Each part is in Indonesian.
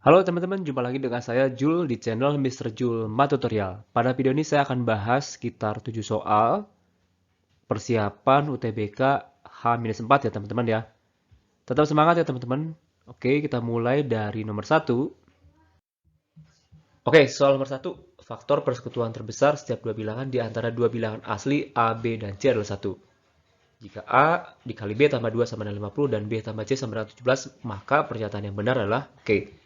Halo teman-teman, jumpa lagi dengan saya Jul di channel Mr. Jul Math Tutorial. Pada video ini saya akan bahas sekitar 7 soal persiapan UTBK H-4 ya teman-teman ya. Tetap semangat ya teman-teman. Oke, kita mulai dari nomor 1. Oke, soal nomor 1. Faktor persekutuan terbesar setiap dua bilangan di antara dua bilangan asli A, B, dan C adalah 1. Jika A dikali B tambah 2 sama dengan 50 dan B tambah C sama dengan 17, maka pernyataan yang benar adalah oke.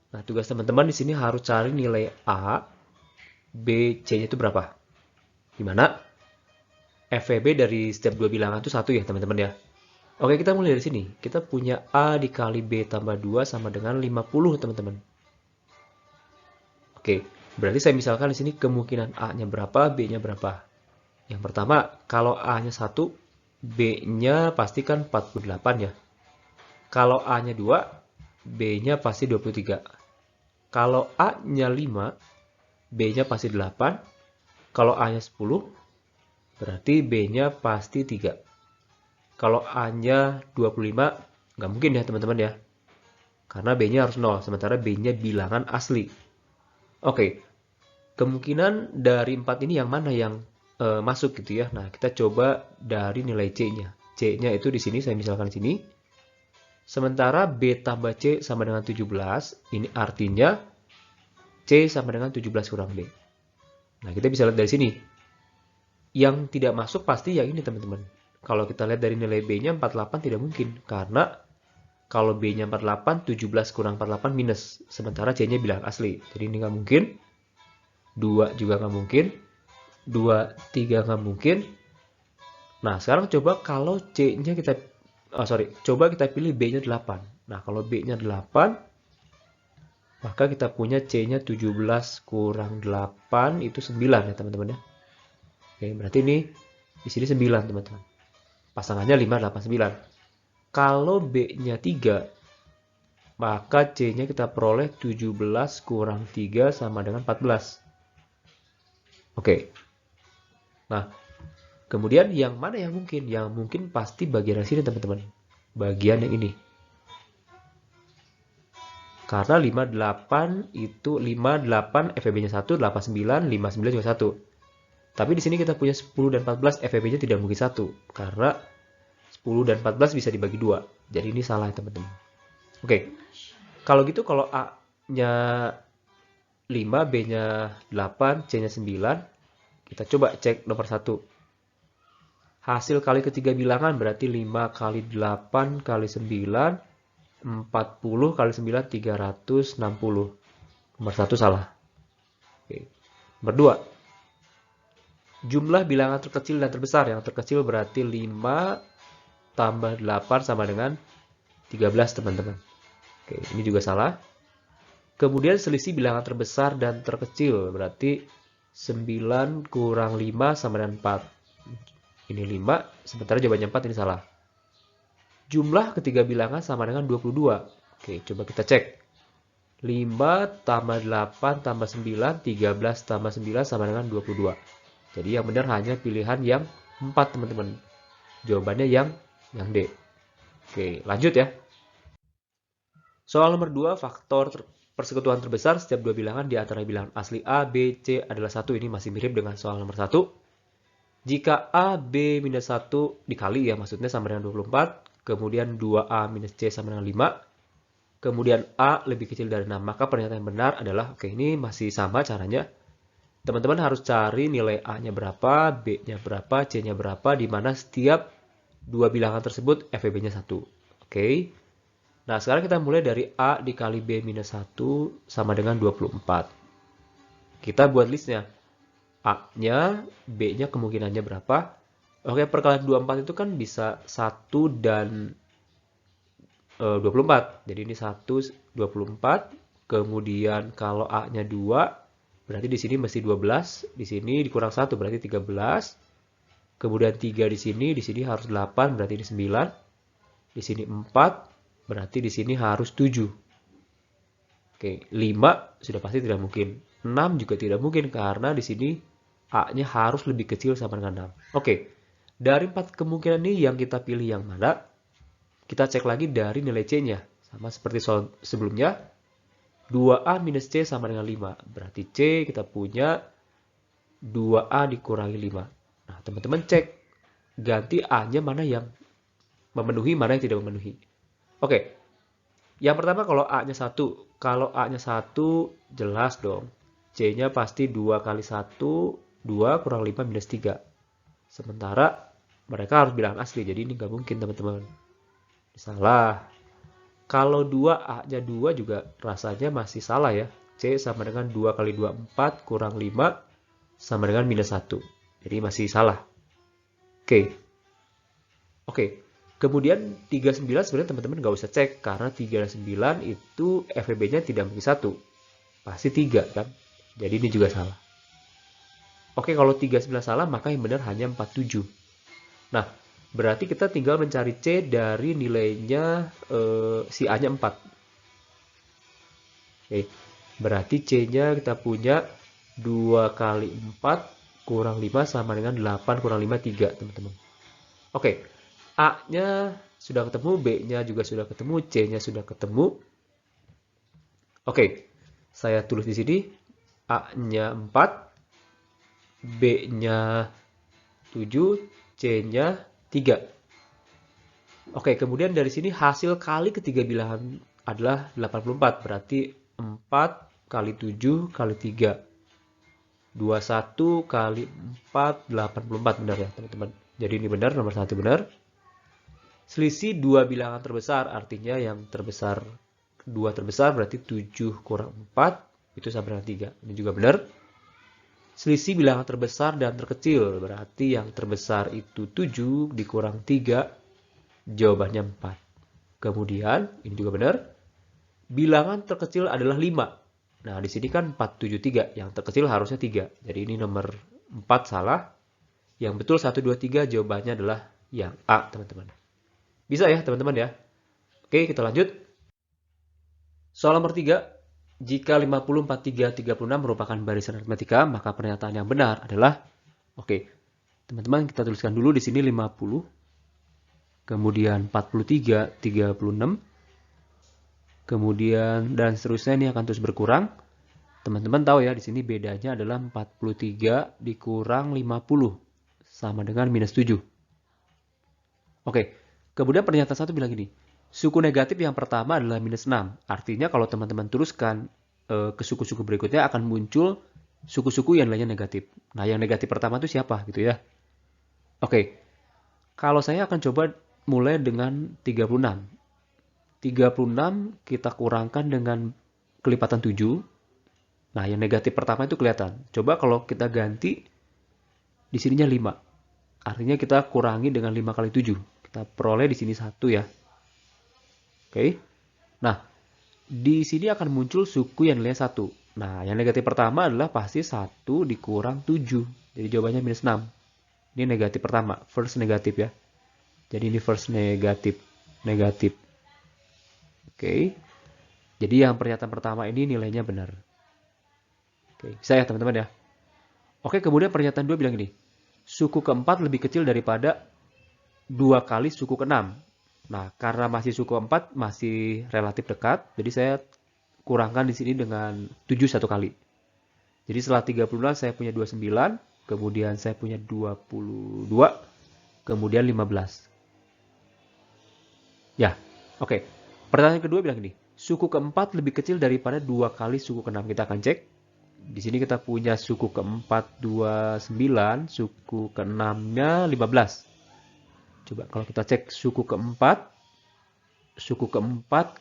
Nah, tugas teman-teman di sini harus cari nilai A, B, C-nya itu berapa? Dimana FVB dari setiap dua bilangan itu 1 ya teman-teman ya. Oke, kita mulai dari sini. Kita punya A dikali B tambah 2 sama dengan 50 teman-teman. Oke, berarti saya misalkan di sini kemungkinan A-nya berapa, B-nya berapa. Yang pertama, kalau A-nya 1, B-nya pasti kan 48 ya. Kalau A-nya 2, B-nya pasti 23. Kalau A-nya 5, B-nya pasti 8. Kalau A-nya 10, berarti B-nya pasti 3. Kalau A-nya 25, nggak mungkin ya teman-teman ya. Karena B-nya harus 0, sementara B-nya bilangan asli. Oke, kemungkinan dari 4 ini yang mana yang masuk gitu ya. Nah, kita coba dari nilai C-nya. C-nya itu di sini, saya misalkan di sini. Sementara B tambah C sama dengan 17, ini artinya C sama dengan 17 kurang B. Nah, kita bisa lihat dari sini. Yang tidak masuk pasti yang ini teman-teman. Kalau kita lihat dari nilai B-nya 48 tidak mungkin. Karena kalau B-nya 48, 17 kurang 48 minus. Sementara C-nya bilangan asli. Jadi ini nggak mungkin. 2 juga nggak mungkin. 2, 3 nggak mungkin. Nah, sekarang coba kalau C-nya coba kita pilih B-nya 8. Nah, kalau B-nya 8, maka kita punya C-nya 17 kurang 8 itu 9 ya teman-teman ya. Oke, berarti ini di sini 9 teman-teman. Pasangannya 5, 8, 9. Kalau B-nya 3, maka C-nya kita peroleh 17 kurang 3 sama dengan 14. Oke. Nah, kemudian yang mana yang mungkin? Yang mungkin pasti bagian sini teman-teman. Bagian yang ini. Karena 58 itu 58 FEB-nya 1, 89, 59 juga 1. Tapi di sini kita punya 10 dan 14, FEB-nya tidak mungkin 1. Karena 10 dan 14 bisa dibagi 2. Jadi ini salah teman-teman. Oke. Kalau gitu kalau A-nya 5, B-nya 8, C-nya 9, kita coba cek nomor 1. Hasil kali ketiga bilangan berarti 5 kali 8 kali 9, 40 kali 9, 360. Nomor 1 salah. Oke. Nomor 2. Jumlah bilangan terkecil dan terbesar. Yang terkecil berarti 5 tambah 8 sama dengan 13 teman-teman. Oke, ini juga salah. Kemudian selisih bilangan terbesar dan terkecil berarti 9 kurang 5 sama dengan 4. Ini 5, sementara jawabannya 4, ini salah. Jumlah ketiga bilangan sama dengan 22. Oke, coba kita cek. 5 tambah 8 tambah 9, 13 tambah 9 sama dengan 22. Jadi yang benar hanya pilihan yang 4 teman-teman. Jawabannya yang D. Oke, lanjut ya. Soal nomor 2, faktor persekutuan terbesar setiap dua bilangan di antara bilangan asli A, B, C adalah 1. Ini masih mirip dengan soal nomor 1. Jika A, B minus 1 dikali ya, maksudnya sama dengan 24. Kemudian 2A minus C sama dengan 5. Kemudian A lebih kecil dari 6. Maka pernyataan yang benar adalah, oke ini masih sama caranya. Teman-teman harus cari nilai A-nya berapa, B-nya berapa, C-nya berapa, di mana setiap dua bilangan tersebut FEB-nya 1. Oke. Nah, sekarang kita mulai dari A dikali B minus 1 sama dengan 24. Kita buat listnya. A-nya, B-nya kemungkinannya berapa. Oke, perkalian 24 itu kan bisa 1 dan 24. Jadi ini 1, 24. Kemudian kalau A-nya 2, berarti di sini mesti 12. Di sini dikurang 1, berarti 13. Kemudian 3 di sini harus 8, berarti ini 9. Di sini 4, berarti di sini harus 7. Oke, 5 sudah pasti tidak mungkin. 6 juga tidak mungkin karena di sini A-nya harus lebih kecil sama dengan 6. Oke, dari 4 kemungkinan ini yang kita pilih yang mana? Kita cek lagi dari nilai C-nya. Sama seperti soal sebelumnya. 2A minus C sama dengan 5. Berarti C kita punya 2A dikurangi 5. Nah, teman-teman cek ganti A-nya mana yang memenuhi, mana yang tidak memenuhi. Oke, yang pertama kalau A-nya 1. Kalau A-nya 1, jelas dong. C-nya pasti 2 kali 1, 2 kurang 5 minus 3. Sementara mereka harus bilang asli, jadi ini nggak mungkin teman-teman. Salah. Kalau 2, A-nya 2 juga rasanya masih salah ya. C sama dengan 2 kali 2, 4 kurang 5 sama dengan minus 1. Jadi masih salah. Oke. Kemudian 39 sebenarnya teman-teman nggak usah cek. Karena 39 itu FEB-nya tidak mungkin 1. Pasti 3 kan. Jadi ini juga salah. Oke, kalau 39 salah maka yang benar hanya 47. Nah, berarti kita tinggal mencari C dari nilainya si A-nya 4. Oke, berarti C-nya kita punya 2 kali 4 kurang 5 sama dengan 8 kurang 5, 3, teman-teman. Oke, A-nya sudah ketemu, B-nya juga sudah ketemu, C-nya sudah ketemu. Oke, saya tulis di sini A-nya 4, B-nya 7, C-nya 3. Oke, kemudian dari sini hasil kali ketiga bilangan adalah 84. Berarti 4 kali 7 kali 3. 21 kali 4, 84. Benar ya, teman-teman. Jadi ini benar, nomor 1 benar. Selisih dua bilangan terbesar, artinya yang terbesar, 2 terbesar berarti 7 kurang 4, itu sama dengan 3. Ini juga benar. Selisih bilangan terbesar dan terkecil, berarti yang terbesar itu 7 dikurang 3, jawabannya 4. Kemudian, ini juga benar. Bilangan terkecil adalah 5. Nah, di sini kan 473, yang terkecil harusnya 3. Jadi ini nomor 4 salah. Yang betul 1, 2, 3, jawabannya adalah yang A, teman-teman. Bisa ya, teman-teman ya. Oke, kita lanjut. Soal nomor 3. Jika 50, 43, 36 merupakan barisan aritmatika, maka pernyataan yang benar adalah, oke, teman-teman kita tuliskan dulu di sini 50, kemudian 43, 36, kemudian dan seterusnya ini akan terus berkurang. Teman-teman tahu ya, di sini bedanya adalah 43 dikurang 50, sama dengan minus 7. Oke, kemudian pernyataan 1 bilang gini, suku negatif yang pertama adalah minus 6. Artinya kalau teman-teman teruskan ke suku-suku berikutnya akan muncul suku-suku yang lainnya negatif. Nah, yang negatif pertama itu siapa gitu ya. Oke, kalau saya akan coba mulai dengan 36. 36 kita kurangkan dengan kelipatan 7. Nah, yang negatif pertama itu kelihatan. Coba kalau kita ganti, di sininya 5. Artinya kita kurangi dengan 5 kali 7. Kita peroleh di sini 1 ya. Oke. Nah, di sini akan muncul suku yang nilainya 1. Nah, yang negatif pertama adalah pasti 1 dikurang 7. Jadi jawabannya minus 6. Ini negatif pertama, first negatif ya. Jadi ini first negatif. Oke. Jadi yang pernyataan pertama ini nilainya benar. Oke, bisa ya teman-teman ya. Oke, kemudian pernyataan 2 bilang gini. Suku keempat lebih kecil daripada 2 kali suku keenam. Nah, karena masih suku 4 masih relatif dekat, jadi saya kurangkan di sini dengan 7 satu kali. Jadi setelah 30 saya punya 29, kemudian saya punya 22, kemudian 15. Ya, oke. Pertanyaan kedua bilang gini, suku keempat lebih kecil daripada 2 kali suku keenam. Kita akan cek. Di sini kita punya suku keempat 29, suku keenamnya 15. Coba kalau kita cek suku keempat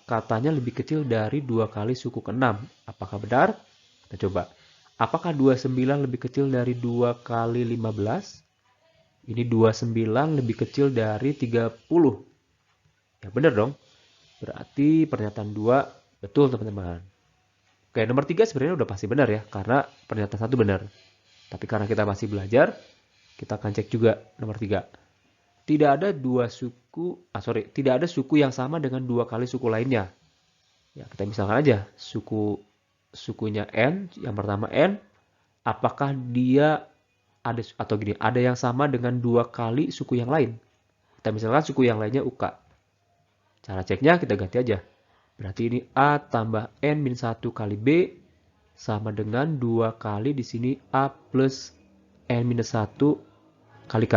katanya lebih kecil dari 2 kali suku keenam. Apakah benar? Kita coba. Apakah 29 lebih kecil dari 2 kali 15? Ini 29 lebih kecil dari 30. Ya benar dong. Berarti pernyataan 2 betul teman-teman. Oke, nomor 3 sebenarnya udah pasti benar ya. Karena pernyataan 1 benar. Tapi karena kita masih belajar, kita akan cek juga nomor 3. Tidak ada tidak ada suku yang sama dengan 2 kali suku lainnya. Ya, kita misalkan aja sukunya N, yang pertama N, apakah dia ada yang sama dengan 2 kali suku yang lain? Kita misalkan suku yang lainnya UK. Cara ceknya kita ganti aja. Berarti ini A tambah N min 1 kali B sama dengan 2 kali di sini A plus N minus 1 kali K.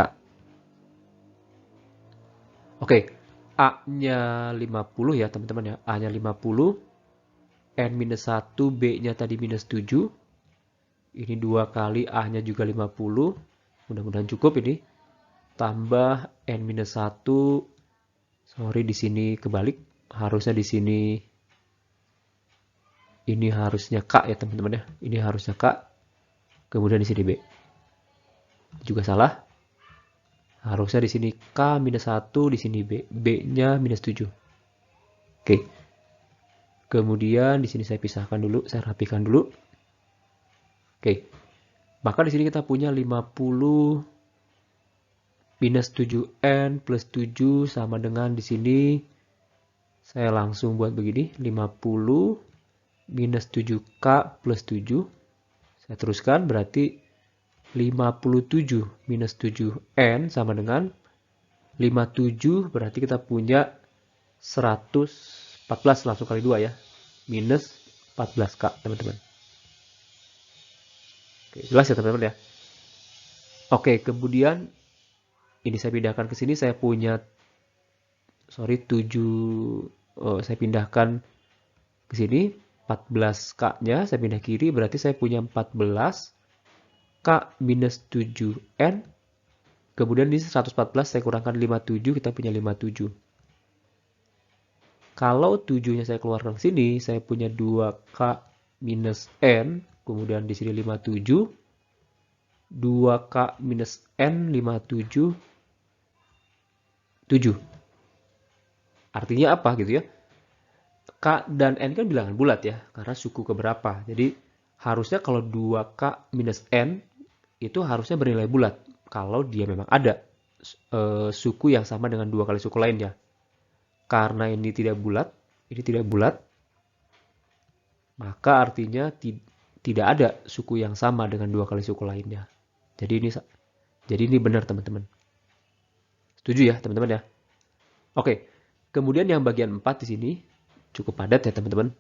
Oke, A-nya 50 ya teman-teman ya. A-nya 50, N minus 1, B-nya tadi minus 7. Ini 2 kali A-nya juga 50. Mudah-mudahan cukup ini. Tambah N minus 1. Sorry, di sini kebalik. Harusnya di sini. Ini harusnya K ya teman-teman ya. Ini harusnya K. Kemudian di sini B. Juga salah. Harusnya di sini K minus 1, di sini B. B-nya minus 7. Oke. Kemudian di sini saya pisahkan dulu, saya rapikan dulu. Oke. Maka di sini kita punya 50 minus 7N plus 7 sama dengan di sini saya langsung buat begini, 50 minus 7K plus 7. Saya teruskan berarti 57 minus 7N sama dengan 57, berarti kita punya 114 langsung kali 2 ya. Minus 14K, teman-teman. Oke, jelas ya, teman-teman ya. Oke, kemudian ini saya pindahkan ke sini, saya punya 7, saya pindahkan ke sini 14K-nya, saya pindah kiri, berarti saya punya 14 K minus 7N. Kemudian di 114 saya kurangkan 57, kita punya 57. Kalau 7-nya saya keluarkan ke sini, saya punya 2K minus N. Kemudian di sini 57. 2K minus N, 57. 7. Artinya apa gitu ya? K dan N kan bilangan bulat ya, karena suku keberapa. Jadi harusnya kalau 2K minus N, itu harusnya bernilai bulat kalau dia memang ada suku yang sama dengan 2 kali suku lainnya. Karena ini tidak bulat, maka artinya tidak ada suku yang sama dengan 2 kali suku lainnya. Jadi ini benar teman-teman. Setuju ya teman-teman ya? Oke, kemudian yang bagian 4 di sini cukup padat ya teman-teman.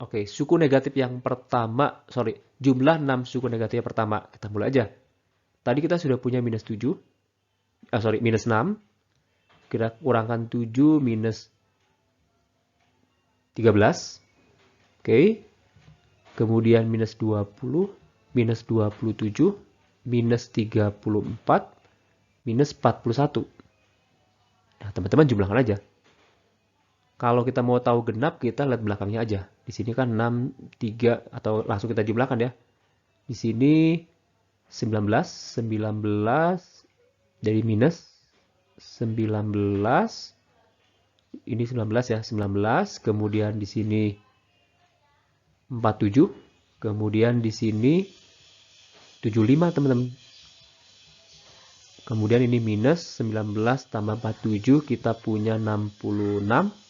Oke, suku negatif yang pertama, jumlah 6 suku negatif yang pertama. Kita mulai aja. Tadi kita sudah punya minus 7. Minus 6. Kita kurangkan 7 minus 13. Oke. Kemudian minus 20, minus 27, minus 34, minus 41. Nah, teman-teman jumlahkan aja. Kalau kita mau tahu genap, kita lihat belakangnya aja. Di sini kan 6, 3, atau langsung kita jumlahkan ya. Di sini 19 dari minus 19. Ini 19 ya, 19. Kemudian di sini 47. Kemudian di sini 75, teman-teman. Kemudian ini minus 19 tambah 47, kita punya 66.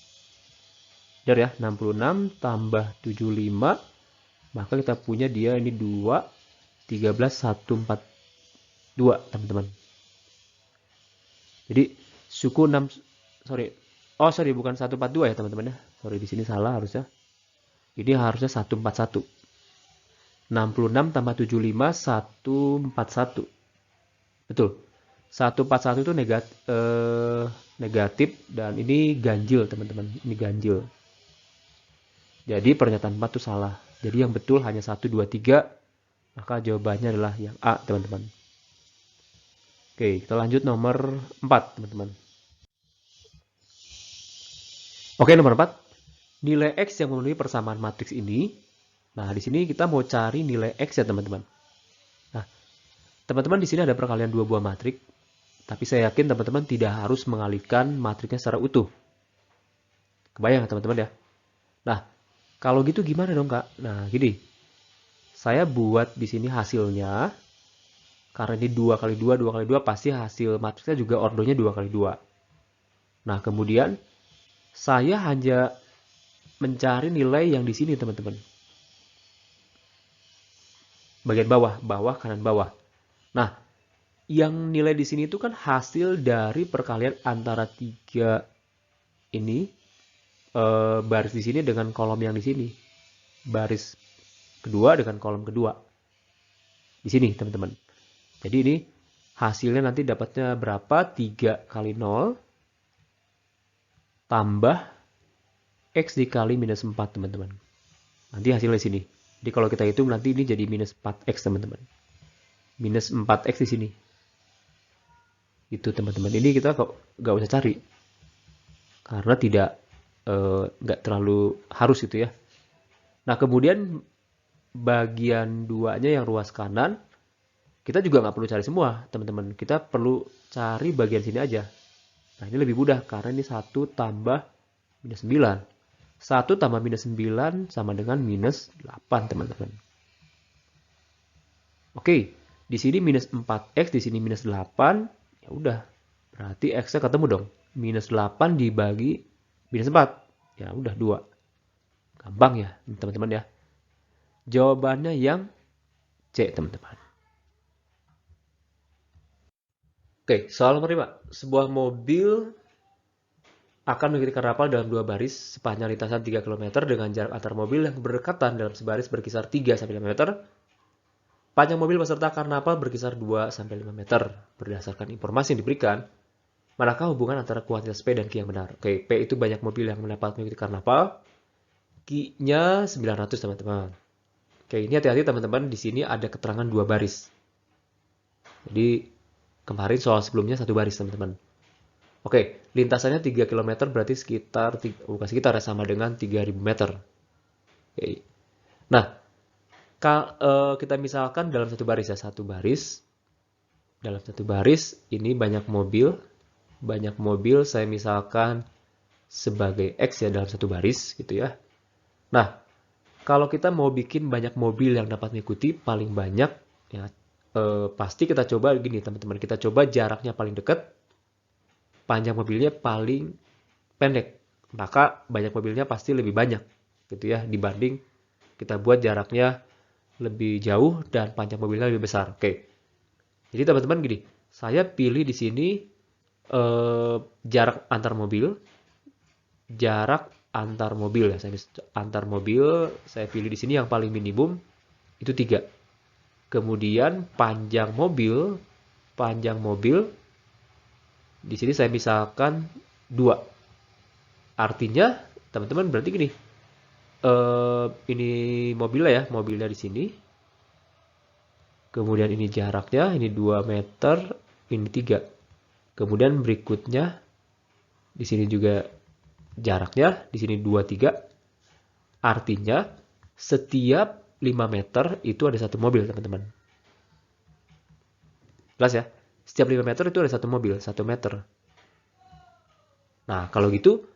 Benar ya, 66 tambah 75, maka kita punya dia ini 2, 13, 142, teman-teman. Jadi suku 6, bukan 142 ya teman-teman ya. Di sini salah harusnya. Ini harusnya 141. 66 tambah 75, 141. Betul. 141 itu negatif dan ini ganjil, teman-teman. Ini ganjil. Jadi pernyataan 4 itu salah. Jadi yang betul hanya 1, 2, 3. Maka jawabannya adalah yang A, teman-teman. Oke, kita lanjut nomor 4, teman-teman. Oke, nomor 4. Nilai X yang memenuhi persamaan matriks ini. Nah, di sini kita mau cari nilai X ya, teman-teman. Nah, teman-teman di sini ada perkalian 2 buah matriks. Tapi saya yakin teman-teman tidak harus mengalihkan matriksnya secara utuh. Kebayang teman-teman ya? Nah, kalau gitu gimana dong, Kak? Nah, gini. Saya buat di sini hasilnya. Karena ini 2 kali 2, 2 kali 2, pasti hasil matriksnya juga ordonya 2 kali 2. Nah, kemudian saya hanya mencari nilai yang di sini, teman-teman. Bagian bawah, kanan, bawah. Nah, yang nilai di sini itu kan hasil dari perkalian antara 3 ini baris di sini dengan kolom yang di sini. Baris kedua dengan kolom kedua. Di sini, teman-teman. Jadi ini hasilnya nanti dapatnya berapa? 3 kali 0 tambah X dikali minus 4, teman-teman. Nanti hasilnya di sini. Jadi kalau kita hitung nanti ini jadi minus 4X, teman-teman. Minus 4X di sini. Itu, teman-teman. Ini kita nggak usah cari. Karena nggak terlalu harus gitu ya. Nah, kemudian bagian 2-nya yang ruas kanan, kita juga nggak perlu cari semua, teman-teman. Kita perlu cari bagian sini aja. Nah, ini lebih mudah karena ini 1 tambah minus 9. 1 tambah minus 9 sama dengan minus 8, teman-teman. Oke, di sini minus 4X, di sini minus 8. Ya udah, berarti X-nya ketemu dong. Minus 8 dibagi minus 4. Ya udah, 2. Gampang ya, teman-teman ya. Jawabannya yang C, teman-teman. Oke, soal nomor 5. Sebuah mobil akan mengikuti karnaval dalam 2 baris sepanjang lintasan 3 km dengan jarak antar mobil yang berdekatan dalam sebaris berkisar 3-5 meter. Panjang mobil peserta karnaval berkisar 2-5 meter. Berdasarkan informasi yang diberikan, manakah hubungan antara kuantitas P dan Q yang benar? Oke, P itu banyak mobil yang mendapat mengikuti karnaval. Q-nya 900, teman-teman. Oke, ini hati-hati teman-teman, di sini ada keterangan 2 baris. Jadi, kemarin soal sebelumnya 1 baris, teman-teman. Oke, lintasannya 3 km berarti bukan sekitar, sama dengan 3000 meter. Oke. Nah, kita misalkan dalam satu baris ya, dalam satu baris ini banyak mobil saya misalkan sebagai X ya dalam satu baris gitu ya. Nah, kalau kita mau bikin banyak mobil yang dapat mengikuti paling banyak ya, pasti kita coba gini teman-teman, kita coba jaraknya paling dekat, panjang mobilnya paling pendek, maka banyak mobilnya pasti lebih banyak gitu ya, dibanding kita buat jaraknya lebih jauh dan panjang mobilnya lebih besar. Oke. Jadi teman-teman gini, saya pilih di sini jarak antar mobil ya, antar mobil saya pilih di sini yang paling minimum itu 3. Kemudian panjang mobil di sini saya misalkan 2. Artinya teman-teman berarti gini, ini mobilnya di sini. Kemudian ini jaraknya, ini 2 meter, ini 3. Kemudian berikutnya di sini juga jaraknya, di sini 2, 3. Artinya setiap 5 meter itu ada 1 mobil, teman-teman. Jelas ya? Setiap 5 meter itu ada 1 mobil, 1 meter. Nah, kalau gitu,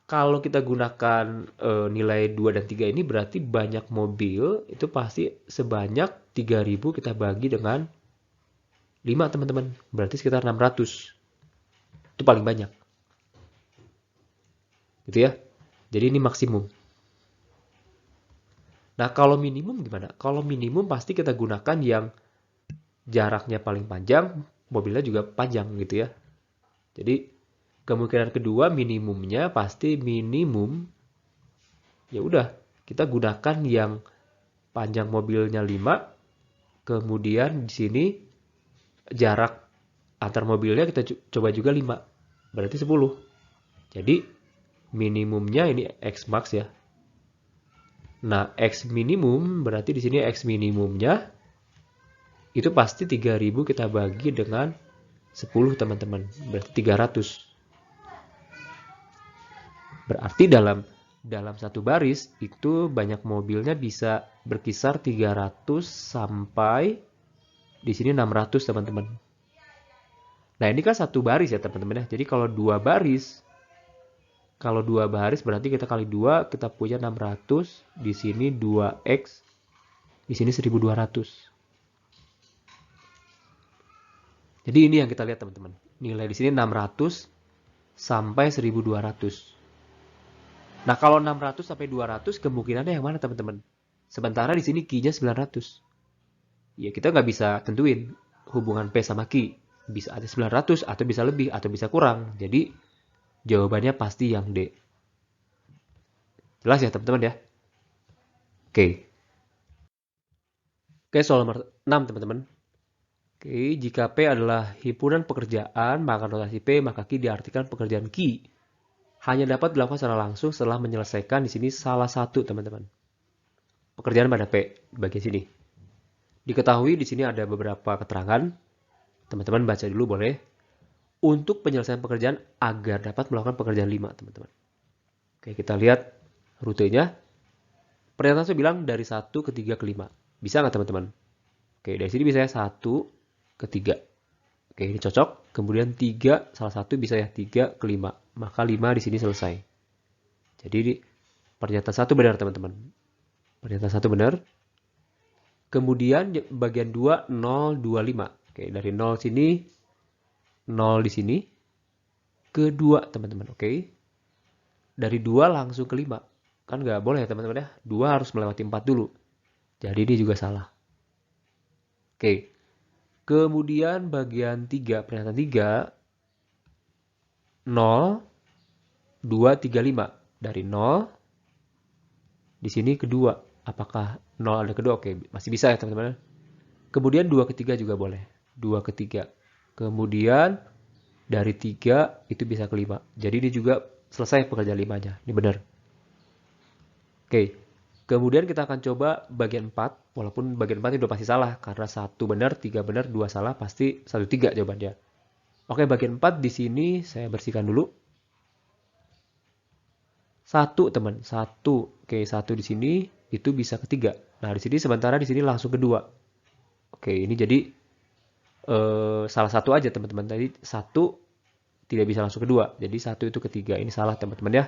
kalau kita gunakan nilai 2 dan 3 ini berarti banyak mobil itu pasti sebanyak 3000 kita bagi dengan 5, teman-teman. Berarti sekitar 600. Itu paling banyak. Gitu ya. Jadi ini maksimum. Nah, kalau minimum gimana? Kalau minimum pasti kita gunakan yang jaraknya paling panjang, mobilnya juga panjang gitu ya. Jadi kemungkinan kedua minimumnya pasti minimum. Ya udah, kita gunakan yang panjang mobilnya 5. Kemudian di sini jarak antar mobilnya kita coba juga 5. Berarti 10. Jadi minimumnya ini X max ya. Nah, X minimum berarti di sini X minimumnya itu pasti 3000 kita bagi dengan 10, teman-teman. Berarti 300. Berarti dalam satu baris itu banyak mobilnya bisa berkisar 300 sampai di sini 600, teman-teman. Nah, ini kan satu baris ya, teman-teman ya. Jadi kalau dua baris berarti kita kali 2, kita punya 600, di sini 2X, di sini 1200. Jadi ini yang kita lihat, teman-teman. Nilai di sini 600 sampai 1200. Nah, kalau 600 sampai 200 kemungkinannya yang mana, teman-teman? Sementara di sini Q-nya 900. Ya, kita nggak bisa tentuin hubungan P sama Q. Bisa ada 900 atau bisa lebih atau bisa kurang. Jadi jawabannya pasti yang D. Jelas ya teman-teman ya? Oke. Oke, soal nomor 6 teman-teman. Oke, jika P adalah himpunan pekerjaan, maka notasi P, maka Q diartikan pekerjaan Q hanya dapat dilakukan secara langsung setelah menyelesaikan di sini salah satu teman-teman. Pekerjaan pada P di bagian sini. Diketahui di sini ada beberapa keterangan. Teman-teman baca dulu boleh. Untuk penyelesaian pekerjaan agar dapat melakukan pekerjaan 5, teman-teman. Oke, kita lihat rutenya. Pernyataan saya bilang dari 1 ke 3 ke 5. Bisa nggak teman-teman? Oke, dari sini bisa ya 1 ke 3. Oke, ini cocok. Kemudian 3, salah satu bisa ya 3 ke 5. Maka 5 di sini selesai. Jadi pernyataan 1 benar teman-teman. Pernyataan 1 benar. Kemudian bagian 2, 0, 2, 5. Oke, dari 0 sini, 0 di sini, ke 2 teman-teman. Oke. Dari 2 langsung ke 5. Kan nggak boleh ya teman-teman ya. 2 harus melewati 4 dulu. Jadi ini juga salah. Oke. Kemudian bagian 3, pernyataan 3, 0, 2, 3, 5. Dari 0, di sini kedua. Apakah 0 ada kedua? Oke, masih bisa ya teman-teman. Kemudian 2 ke 3 juga boleh. 2 ke 3. Kemudian dari 3 itu bisa ke 5. Jadi ini juga selesai pekerjaan 5-nya. Ini benar. Oke. Kemudian kita akan coba bagian 4. Walaupun bagian 4 itu udah pasti salah. Karena 1 benar, 3 benar, 2 salah. Pasti 1, 3 jawabannya. Oke, bagian 4 di sini saya bersihkan dulu. 1 teman. 1. Oke, 1 di sini itu bisa ke 3. Nah, di sini sementara di sini langsung ke 2. Oke, ini jadi salah satu aja teman-teman. Tadi 1 tidak bisa langsung ke 2. Jadi 1 itu ke 3. Ini salah teman-teman ya.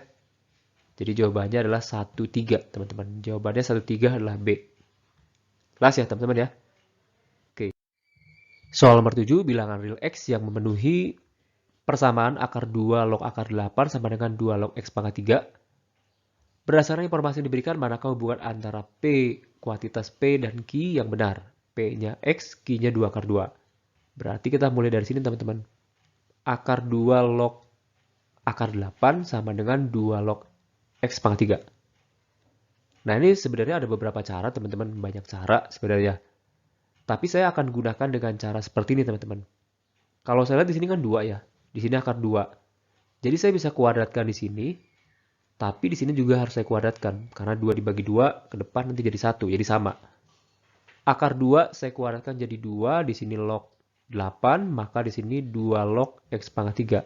Jadi jawabannya adalah 1, 3 teman-teman. Jawabannya 1, 3 adalah B. Jelas ya teman-teman ya. Oke. Soal nomor 7, bilangan real X yang memenuhi persamaan akar 2 log akar 8 sama dengan 2 log X pangkat 3. Berdasarkan informasi yang diberikan, manakah hubungan antara P, kuantitas P dan Q yang benar? P-nya X, Q-nya 2 akar 2. Berarti kita mulai dari sini teman-teman. Akar 2 log akar 8 sama dengan 2 log X pangkat 3. Nah, ini sebenarnya ada beberapa cara teman-teman. Banyak cara sebenarnya. Tapi saya akan gunakan dengan cara seperti ini teman-teman. Kalau saya lihat di sini kan 2 ya. Di sini akar 2. Jadi saya bisa kuadratkan di sini. Tapi di sini juga harus saya kuadratkan. Karena 2 dibagi 2 ke depan nanti jadi 1. Jadi sama. Akar 2 saya kuadratkan jadi 2. Di sini log 8. Maka di sini 2 log X pangkat 3.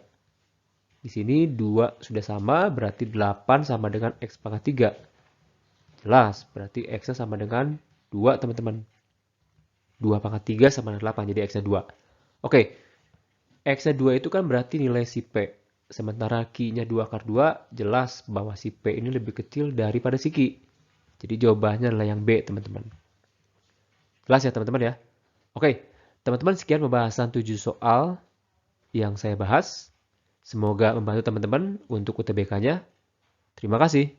Di sini 2 sudah sama. Berarti 8 sama dengan X pangkat 3. Jelas. Berarti X-nya sama dengan 2 teman-teman. 2 pangkat 3 sama dengan 8. Jadi X-nya 2. Oke. X-nya 2 itu kan berarti nilai si P. Sementara Q-nya 2 akar 2, jelas bahwa si P ini lebih kecil daripada si Q. Jadi jawabannya adalah yang B, teman-teman. Jelas ya, teman-teman ya? Oke, teman-teman sekian pembahasan 7 soal yang saya bahas. Semoga membantu teman-teman untuk UTBK-nya. Terima kasih.